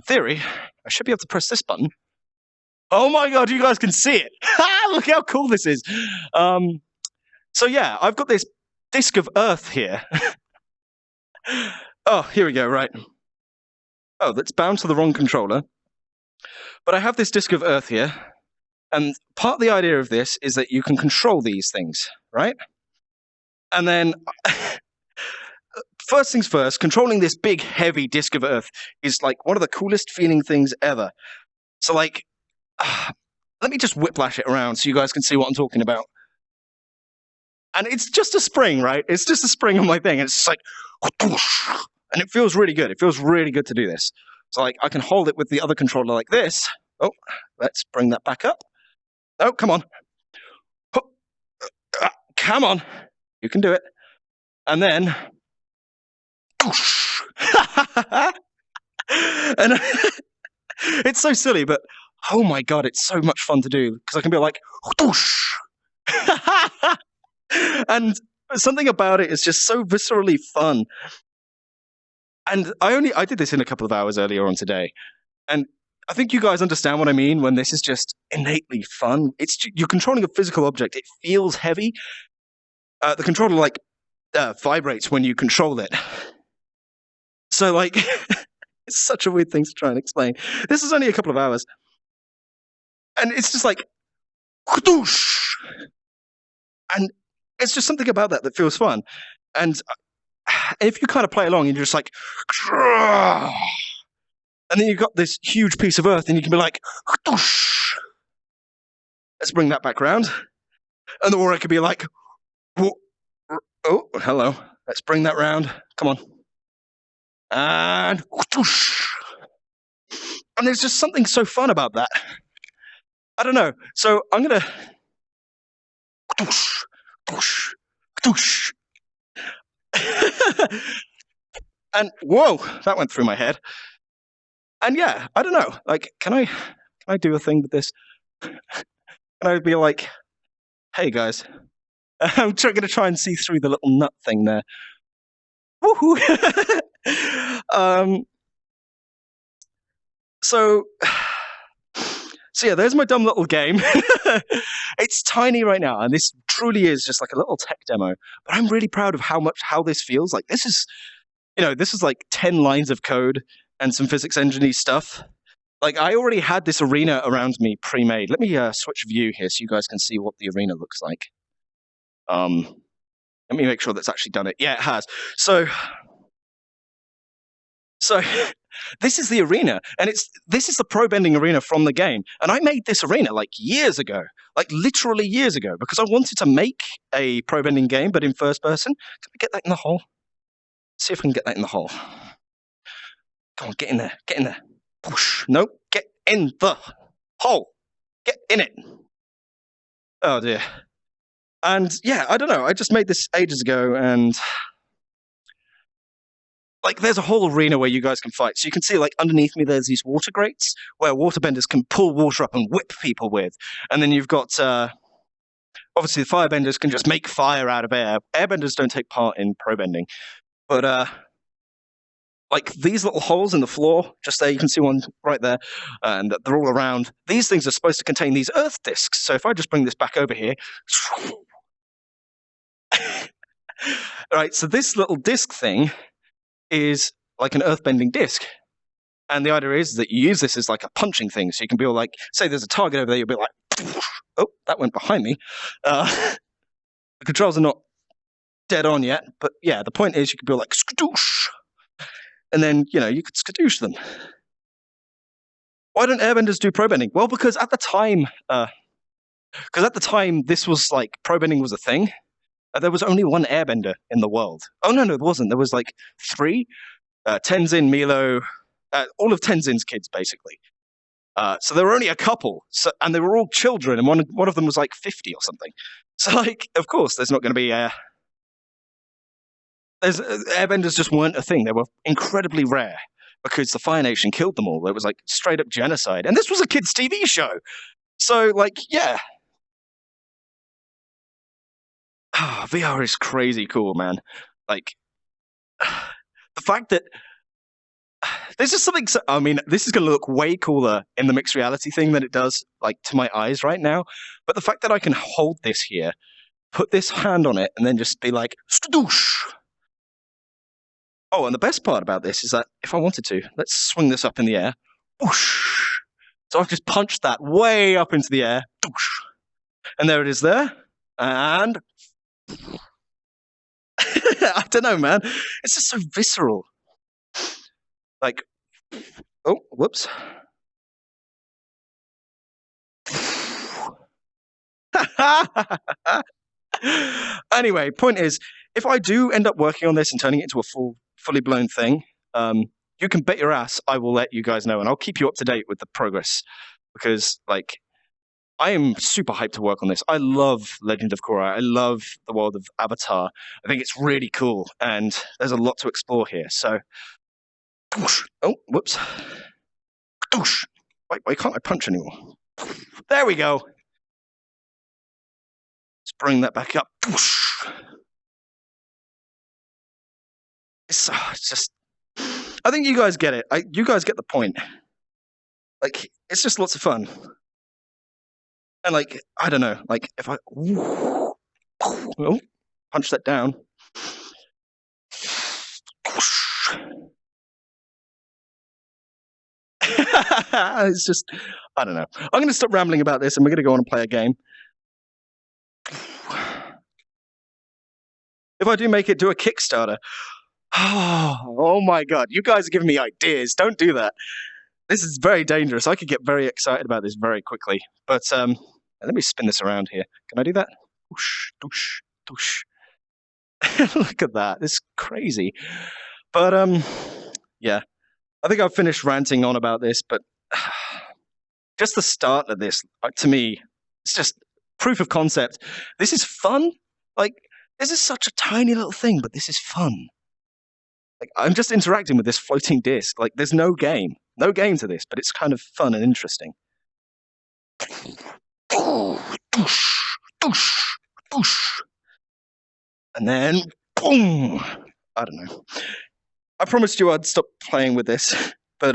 theory, I should be able to press this button. Oh my god, you guys can see it! Look how cool this is! So yeah, I've got this disk of Earth here. Oh, here we go, right. Oh, that's bound to the wrong controller. But I have this disk of Earth here, and part of the idea of this is that you can control these things, right? And then, first things first, controlling this big, heavy disk of Earth is like one of the coolest feeling things ever. So like, let me just whiplash it around so you guys can see what I'm talking about. And it's just a spring, right? It's just a spring on my thing. And it's just like, and it feels really good. It feels really good to do this. So like, I can hold it with the other controller like this. Oh, let's bring that back up. Oh, come on. Come on. You can do it. And then, and it's so silly, but oh my god, it's so much fun to do because I can be like, and something about it is just so viscerally fun. And I did this in a couple of hours earlier on today, and I think you guys understand what I mean when this is just innately fun. You're controlling a physical object. It feels heavy. The controller like vibrates when you control it. So like, it's such a weird thing to try and explain. This is only a couple of hours, and it's just like, and it's just something about that feels fun. And if you kind of play along and you're just like, and then you've got this huge piece of Earth and you can be like, let's bring that back round. And or I could be like, oh, hello, let's bring that round. Come on. And there's just something so fun about that. I don't know. So I'm going to and whoa, that went through my head. And yeah, I don't know. Like, can I do a thing with this? Can I be like, hey guys, I'm going to try and see through the little nut thing there. Woohoo! So yeah, there's my dumb little game. It's tiny right now, and this truly is just like a little tech demo. But I'm really proud of how this feels. Like this is like 10 lines of code and some physics engineering stuff. Like I already had this arena around me pre-made. Let me switch view here so you guys can see what the arena looks like. Let me make sure that's actually done it. Yeah, it has. So this is the arena, and this is the pro bending arena from the game. And I made this arena like years ago, like literally years ago, because I wanted to make a pro bending game, but in first person. Can we get that in the hole? See if we can get that in the hole. Come on, get in there. Get in there. Push. Nope. Get in the hole. Get in it. Oh dear. And yeah, I don't know. I just made this ages ago, and like there's a whole arena where you guys can fight. So you can see like underneath me there's these water grates where waterbenders can pull water up and whip people with. And then you've got obviously the firebenders can just make fire out of air. Airbenders don't take part in pro bending. But like these little holes in the floor, just there, you can see one right there, and they're all around. These things are supposed to contain these Earth disks. So if I just bring this back over here, right, so this little disk thing is like an earthbending disc. And the idea is that you use this as like a punching thing. So you can be all like, say there's a target over there, you'll be like, oh, that went behind me. The controls are not dead on yet, but yeah, the point is you could be like, skadoosh, and then, you could skadoosh them. Why don't airbenders do pro bending? Well, because at the time this was like, pro bending was a thing. There was only one airbender in the world. Oh, no, there wasn't. There was like 3. Tenzin, Milo, all of Tenzin's kids, basically. So there were only a couple, and they were all children, and one of them was like 50 or something. So, like, of course, there's not going to be... airbenders just weren't a thing. They were incredibly rare because the Fire Nation killed them all. It was like straight-up genocide. And this was a kid's TV show. So, like, yeah... VR is crazy cool, man. Like, the fact that There's just something. I mean, this is going to look way cooler in the mixed reality thing than it does like to my eyes right now. But the fact that I can hold this here, put this hand on it, and then just be like, stoosh. Oh, and the best part about this is that if I wanted to, let's swing this up in the air. Whoosh. So I've just punched that way up into the air. Whoosh. And there it is there. And I don't know, man. It's just so visceral. Like, oh, whoops. Anyway, point is, if I do end up working on this and turning it into a fully blown thing, you can bet your ass I will let you guys know, and I'll keep you up to date with the progress, because like I am super hyped to work on this. I love Legend of Korra. I love the world of Avatar. I think it's really cool, and there's a lot to explore here. So, oh, whoops. Why can't I punch anymore? There we go. Let's bring that back up. It's just, I think you guys get it. You guys get the point. Like, it's just lots of fun. And like, I don't know, like if I punch that down. It's just, I don't know. I'm going to stop rambling about this and we're going to go on and play a game. If I do make it, do a Kickstarter. Oh my God, you guys are giving me ideas. Don't do that. This is very dangerous. I could get very excited about this very quickly. But let me spin this around here. Can I do that? Whoosh, doosh, doosh. Look at that. It's crazy. But yeah. I think I've finished ranting on about this, but just the start of this, to me, it's just proof of concept. This is fun. Like, this is such a tiny little thing, but this is fun. Like, I'm just interacting with this floating disc. Like, there's no game to this, but it's kind of fun and interesting. And then, boom! I don't know. I promised you I'd stop playing with this, but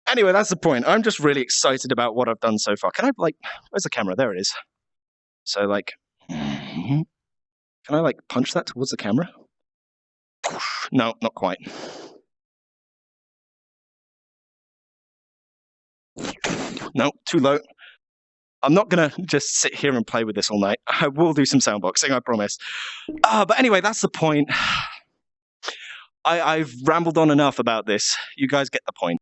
anyway, that's the point. I'm just really excited about what I've done so far. Can I, like, where's the camera? There it is. So, like, can I, like, punch that towards the camera? No, not quite. No, too low. I'm not going to just sit here and play with this all night. I will do some soundboxing, I promise. But anyway, that's the point. I've rambled on enough about this. You guys get the point.